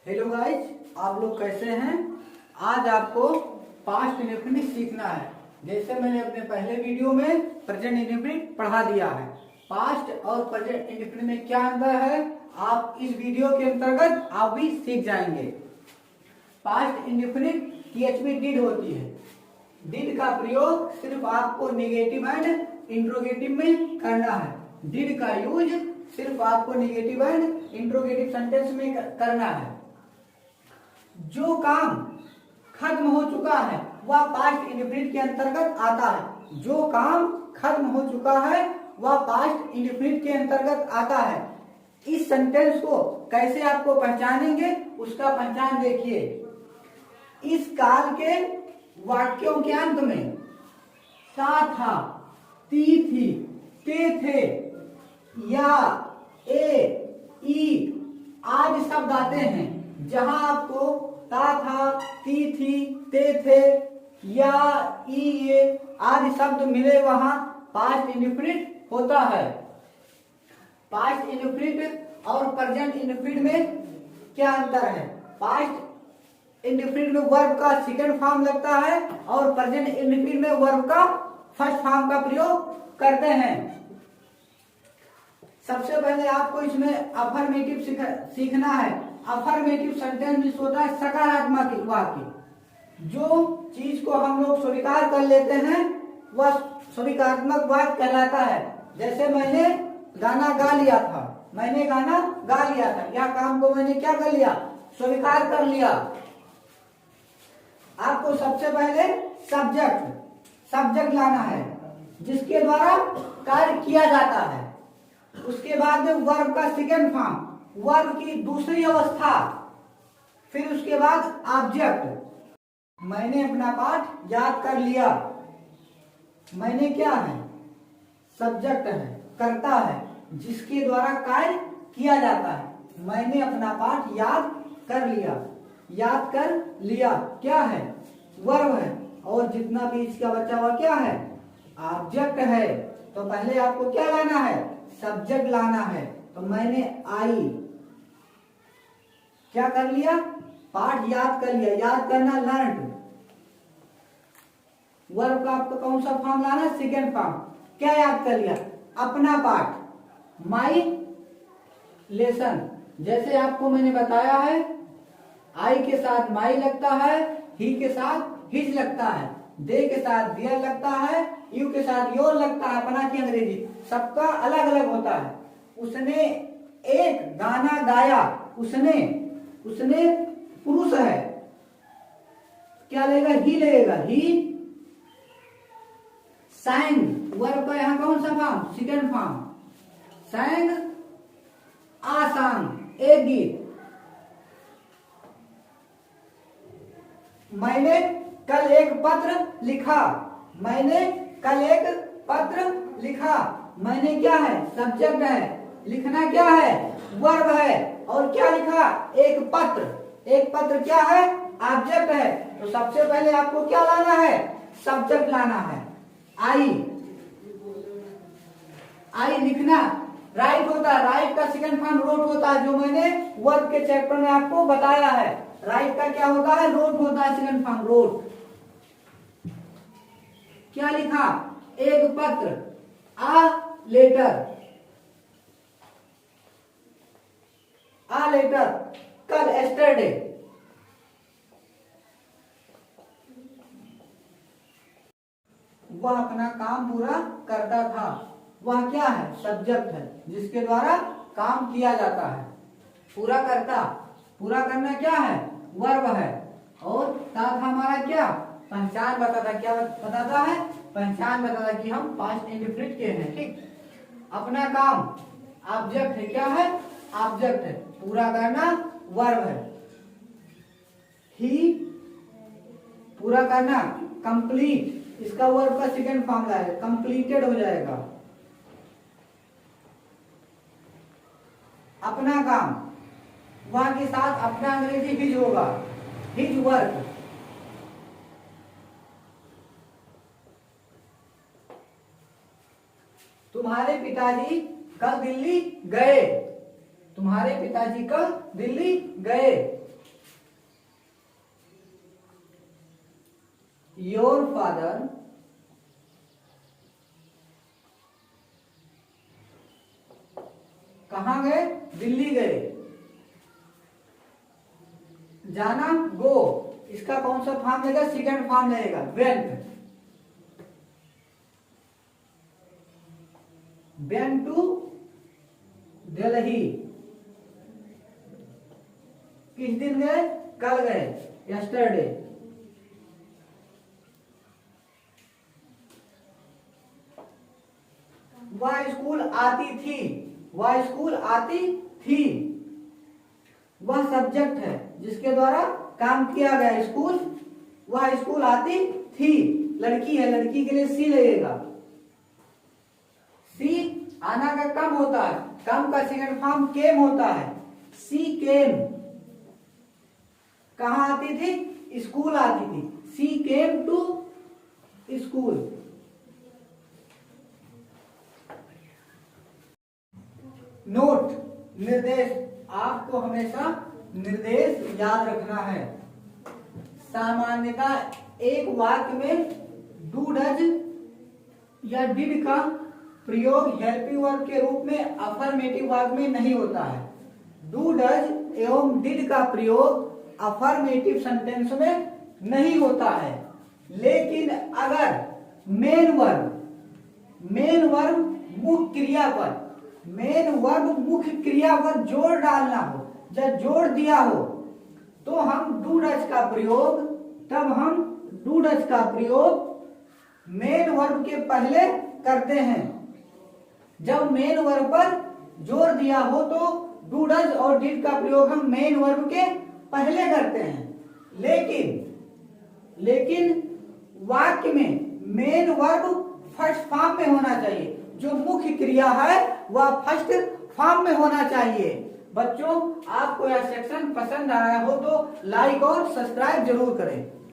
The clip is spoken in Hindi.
हेलो गाइस, आप लोग कैसे हैं। आज आपको पास्ट इंडेफिनिट सीखना है। जैसे मैंने अपने पहले वीडियो में प्रेजेंट इंडेफिनिट पढ़ा दिया है। पास्ट और प्रेजेंट इंडेफिनिट में क्या अंतर है, आप इस वीडियो के अंतर्गत आप भी सीख जाएंगे। पास्ट इंडेफिनिट टीएचवी डिड होती है। डिड का प्रयोग सिर्फ आपको नेगेटिव एंड इंट्रोगेटिव में करना है। डिड का यूज सिर्फ आपको नेगेटिव एंड इंट्रोगेटिव सेंटेंस में करना है। जो काम खत्म हो चुका है वह पास्ट इंडेफिनिट के अंतर्गत आता है। जो काम खत्म हो चुका है वह पास्ट इंडेफिनिट के अंतर्गत आता है। इस सेंटेंस को कैसे आपको पहचानेंगे, उसका पहचान देखिए। इस काल के वाक्यों के अंत में सा था, ती थी, ते थे, या, ए, ई आदि शब्द आते हैं। जहां आपको ता था, ती थी, ते थे, या, ई, ये आदि शब्द मिले वहां पास्ट इंडेफिनिट होता है। पास्ट इंडेफिनिट और प्रेजेंट इंडेफिनिट में क्या अंतर है। पास्ट इंडेफिनिट में वर्ब का सेकंड फॉर्म लगता है और प्रेजेंट इंडेफिनिट में वर्ब का फर्स्ट फॉर्म का प्रयोग करते हैं। सबसे पहले आपको इसमें अफर्मेटिव सीखना है। अफर्मेटिव सेंटेंस होता है सकारात्मक वाक्य। जो चीज को हम लोग स्वीकार कर लेते हैं वह स्वीकारात्मक वाक्य कहलाता है। जैसे मैंने गाना गा लिया था, मैंने गाना गा लिया था, यह काम को मैंने क्या कर लिया, स्वीकार कर लिया। आपको सबसे पहले सब्जेक्ट लाना है जिसके द्वारा कार्य किया जाता है। उसके बाद में वर्ब का सेकंड फॉर्म, वर्ब की दूसरी अवस्था, फिर उसके बाद ऑब्जेक्ट। मैंने अपना पाठ याद कर लिया। मैंने क्या है, सब्जेक्ट है, करता है जिसके द्वारा कार्य किया जाता है। मैंने अपना पाठ याद कर लिया। याद कर लिया क्या है, वर्ब है, और जितना भी इसका बचा हुआ क्या है, ऑब्जेक्ट है। तो पहले आपको क्या लाना है, सब्जेक्ट लाना है। तो मैंने आई क्या कर लिया, पाठ याद कर लिया। याद करना लर्न। वर्ब का आपको कौन सा फॉर्म लाना है, सेकंड फॉर्म। क्या याद कर लिया, अपना पाठ, माई लेसन। जैसे आपको मैंने बताया है, आई के साथ माई लगता है, ही के साथ हिज लगता है, दे के साथ दियर लगता है, यू के साथ योर लगता है। अपना की अंग्रेजी सबका अलग अलग होता है। उसने एक गाना गाया, उसने पुरुष है, क्या लेगा, ही लेगा। ही सैंग, वर्ब का यहां कौन सा फॉर्म, सेकंड फॉर्म। सैंग आ सॉन्ग, एक गीत। मैंने कल एक पत्र लिखा, मैंने कल एक पत्र लिखा। मैंने क्या है, सब्जेक्ट है, लिखना क्या है, वर्ब है, और क्या लिखा, एक पत्र। एक पत्र क्या है, ऑब्जेक्ट है। तो सबसे पहले आपको क्या लाना है, सब्जेक्ट लाना है। आई लिखना, राइट होता है, राइट का सेकंड फॉर्म रोट होता है, जो मैंने वर्ब के चैप्टर में आपको बताया है। राइट का क्या होता है, रोट होता है, सेकंड फॉर्म रोट। क्या लिखा, एक पत्र, आ लेटर। आ लेटर, कल एस्टरडे। वह अपना काम पूरा करता था। वह क्या है, सब्जेक्ट है जिसके द्वारा काम किया जाता है। पूरा करता, पूरा करना क्या है, वर्ब है। और साथ हमारा क्या, पहचान बताता, क्या बताता है, पहचान बताता कि हम पास्ट इंडेफिनिट के हैं। ठीक, अपना काम ऑब्जेक्ट है, क्या है, ऑब्जेक्ट है। पूरा करना वर्ब है। ही पूरा करना, कंप्लीट, इसका वर्ब का सेकंड फॉर्म लाएगा, कंप्लीटेड हो जाएगा। अपना काम, वहां के साथ अपना अंग्रेजी हिज होगा, हिज वर्क। तुम्हारे पिताजी कल दिल्ली गए, तुम्हारे पिताजी कल दिल्ली गए। योर फादर कहाँ गए? दिल्ली गए। जाना गो, इसका कौन सा फॉर्म लेगा? सेकंड फॉर्म लेगा, वेंट। Went to Delhi. किस दिन गए? कल गए, यस्टरडे। वह स्कूल आती थी, वह स्कूल आती थी। वह सब्जेक्ट है जिसके द्वारा काम किया गया, स्कूल। वह स्कूल आती थी, लड़की है, लड़की के लिए सी लगेगा। सी आना का कम होता है, कम का सेकंड फॉर्म केम होता है। सी केम। कहाँ आती थी? स्कूल आती थी। सी केम टू स्कूल। नोट, निर्देश। आपको हमेशा निर्देश याद रखना है। सामान्यतः एक वाक्य में डू डज या डिड का प्रयोग हेल्पिंग वर्ब के रूप में अफर्मेटिव वाक्य में नहीं होता है। डू डज एवं डिड का प्रयोग अफर्मेटिव सेंटेंस में नहीं होता है। लेकिन अगर मेन वर्ब मुख्य क्रिया पर, मेन वर्ब मुख्य क्रिया पर जोर डालना हो या जोड़ दिया हो तो हम डू डज का प्रयोग, तब हम डू डज का प्रयोग मेन वर्ब के पहले करते हैं। जब मेन वर्ब पर जोर दिया हो तो डू डज और डिड का प्रयोग हम मेन वर्ब के पहले करते हैं। लेकिन वाक्य में मेन वर्ब फर्स्ट फॉर्म में होना चाहिए। जो मुख्य क्रिया है वह फर्स्ट फॉर्म में होना चाहिए। बच्चों, आपको यह सेक्शन पसंद आया हो तो लाइक और सब्सक्राइब जरूर करें।